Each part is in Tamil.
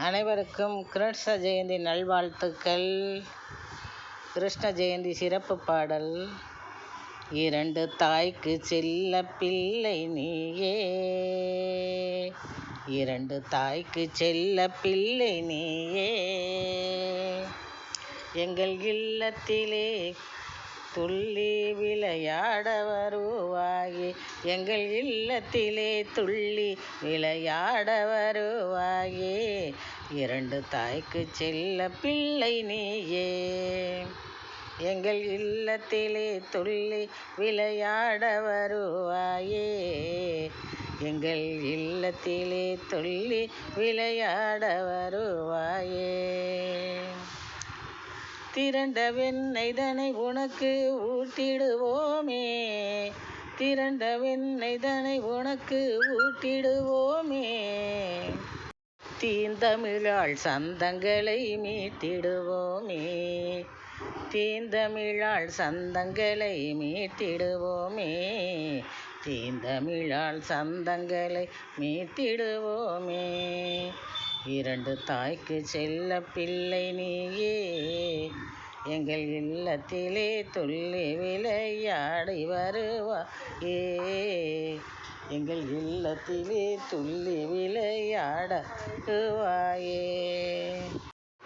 அனைவருக்கும் கிருஷ்ண ஜெயந்தி நல்வாழ்த்துக்கள். கிருஷ்ண ஜெயந்தி சிறப்பு பாடல். இரண்டு தாய்க்கு செல்ல பிள்ளை நீயே, இரண்டு தாய்க்கு செல்ல பிள்ளை நீயே, எங்கள் இல்லத்திலே துள்ளி விளையாட வருவாயே, எங்கள் இல்லத்திலே துள்ளி விளையாட வருவாயே, இரண்டு தாய்க்கு செல்ல பிள்ளை நீயே, எங்கள் இல்லத்திலே துள்ளி விளையாட வருவாயே, எங்கள் இல்லத்திலே துள்ளி விளையாட வருவாயே. திரண்ட வெண்ணெய்தனை உனக்கு ஊட்டிடுவோமே, திரண்ட வெண்ணெய்தனை உனக்கு ஊட்டிடுவோமே, தீந்தமிழாள் சந்தங்களை மீட்டிடுவோமே, தீந்தமிழாள் சந்தங்களை மீட்டிடுவோமே, தீந்தமிழாள் சந்தங்களை மீட்டிடுவோமே, இரண்டு தாய்க்கு செல்ல பிள்ளை நீயே, எங்கள் இல்லத்திலே துள்ளி விளையாடி வருவாயே, எங்கள் இல்லத்திலே துள்ளி விளையாட வருவாயே.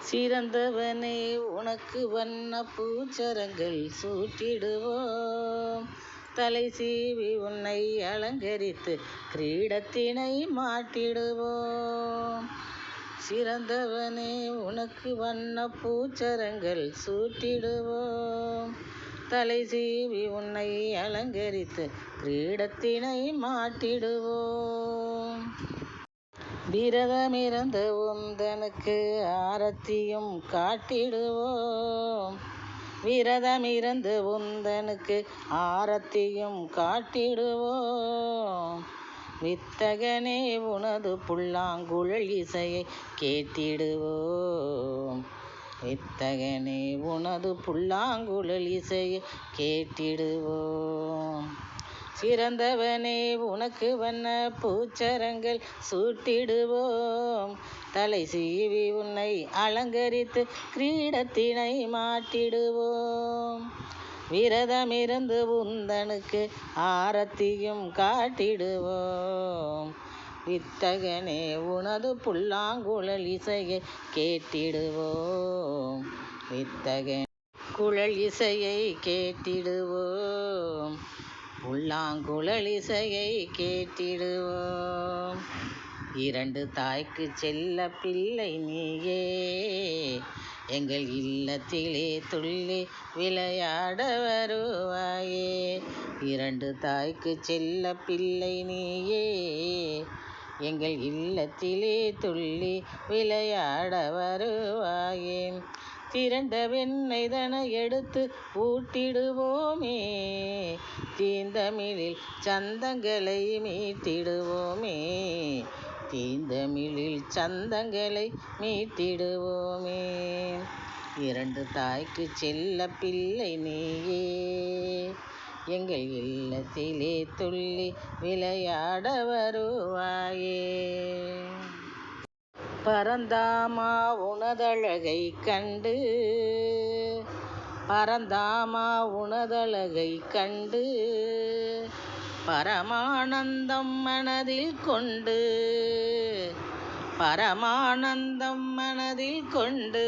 சிறந்தவனே உனக்கு வண்ண பூச்சரங்கள் சூட்டிடுவோம், தலை சீவி உன்னை அலங்கரித்து கிரீடத்தினை மாட்டிடுவோம், சிறந்தவனே உனக்கு வண்ண பூச்சரங்கள் சூட்டிடுவோம், தலை சீவி உன்னை அலங்கரித்து கிரீடத்தினை மாட்டிடுவோம், விரதமிருந்து உந்தனுக்கு ஆரத்தியும் காட்டிடுவோம், விரதமிருந்து உந்தனுக்கு ஆரத்தியும் காட்டிடுவோம், வித்தகனே உனது புல்லாங்குழல் இசையை கேட்டிடுவோம், வித்தகனே உனது புல்லாங்குழல் இசையை கேட்டிடுவோம், சிறந்தவனே உனக்கு வண்ண பூச்சரங்கள் சூட்டிடுவோம், தலை சீவி உன்னை அலங்கரித்து கிரீடத்தினை மாட்டிடுவோம், விரதமிருந்து உந்தனுக்கு ஆரத்தியும் காட்டிடுவோம், வித்தகனே உனது புல்லாங்குழல் இசையை கேட்டிடுவோம், வித்தகன் குழல் இசையை கேட்டிடுவோம், புல்லாங்குழல் இசையை கேட்டிடுவோம், இரண்டு தாய்க்கு செல்ல பிள்ளை நீயே, எங்கள் இல்லத்திலே துள்ளி விளையாட வருவாயே, இரண்டு தாய்க்கு செல்ல பிள்ளை நீயே, எங்கள் இல்லத்திலே துள்ளி விளையாட வருவாயே, திரண்ட வெண்ணெய்தனை எடுத்து ஊட்டிடுவோமே, தீந்தமிழில் சந்தங்களை மீட்டிடுவோமே, தீந்தமிழில் சந்தங்களை மீட்டிடுவோமே, இரண்டு தாய்க்கு செல்ல பிள்ளை நீயே, எங்கள் இல்லத்திலே துள்ளி விளையாட வருவாயே. பரந்தாமா உனதழகை கண்டு, பரந்தாமா உனதழகை கண்டு, பரமானந்தம் மனதில் கொண்டு, பரமானந்தம் மனதில் கொண்டு,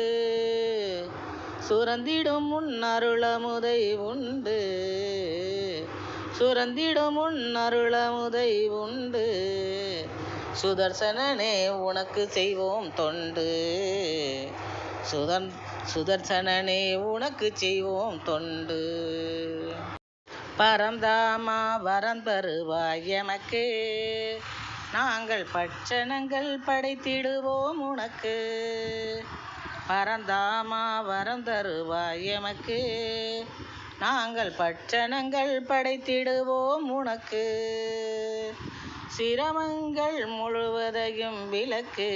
சுரந்திடும் உன் அருளமுதை உண்டு, சுரந்திடும் உன் அருளமுதை உண்டு, சுதர்சனனே உனக்கு செய்வோம் தொண்டு, சுதர்சனனே உனக்கு செய்வோம் தொண்டு, பரந்தாமா வரம் தருவாய் எமக்கு, நாங்கள் பட்சணங்கள் படைத்திடுவோம் உனக்கு, பரந்தாமா வரம் தருவாய் எமக்கு, நாங்கள் பட்சணங்கள் படைத்திடுவோம் உனக்கு, சிரமங்கள் முழுவதையும் விலக்கு,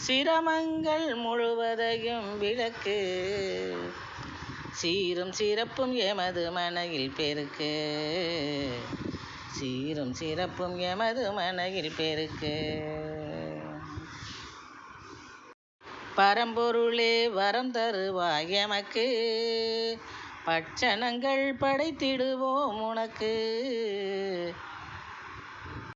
சிரமங்கள் முழுவதையும் விலக்கு, சீரும் சிறப்பும் எமது மனையில் பெருக்கு, சீரும் சிறப்பும் எமது மனையில் பெருக்கு. பரம்பொருளே வரம் தருவாய் எமக்கு, பட்சணங்கள் படைத்திடுவோம் உனக்கு.